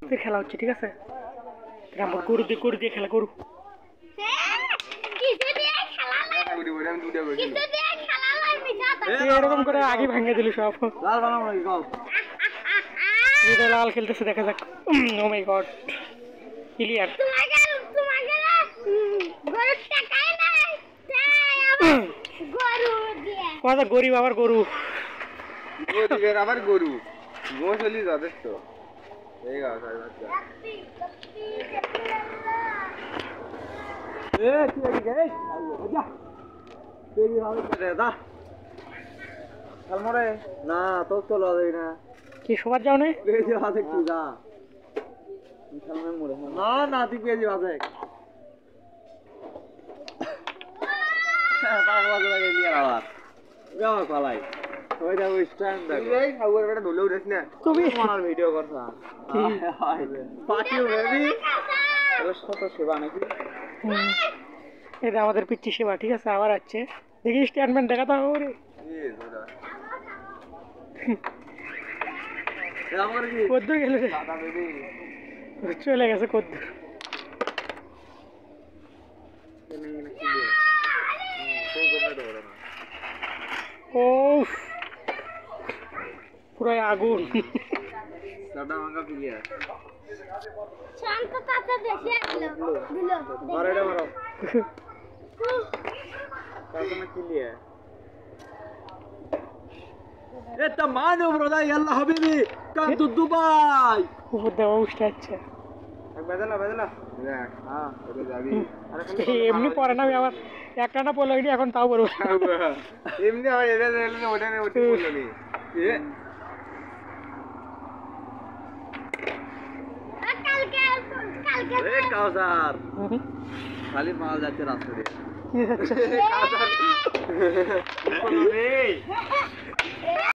কুস্তির খেলা হচ্ছে, ঠিক আছে? আমরা গরু দিয়ে খেলা করু। এরকম করে আগে ভাঙে দিল সব। লাল খেলতেছে, দেখা যাক। ও মাই গড, ক্লিয়ার। কথা গরিব আবার গরু, আবার গরু মোসলি যথেষ্ট। না তোর তো লড়াই না কি সবার যাও না? না না তুই পেয়েছি বাজে আবার পালাই তুমি ভিডিও করছা সেবা নাকি? এটা আমাদের পিচ্ছি সেবা, ঠিক আছে? আবার আছে, দেখি স্টেটমেন্ট দেখাতে হবে রে। কদ্দুর গেল রে, চলে গেছে কদ্দুর। ও পুরো আগুন। এমনি পরে না, আবার একটা না পড়লো এখন তাও বলবো এমনি খালি মাল যাচ্ছে রাস্তা দিয়ে।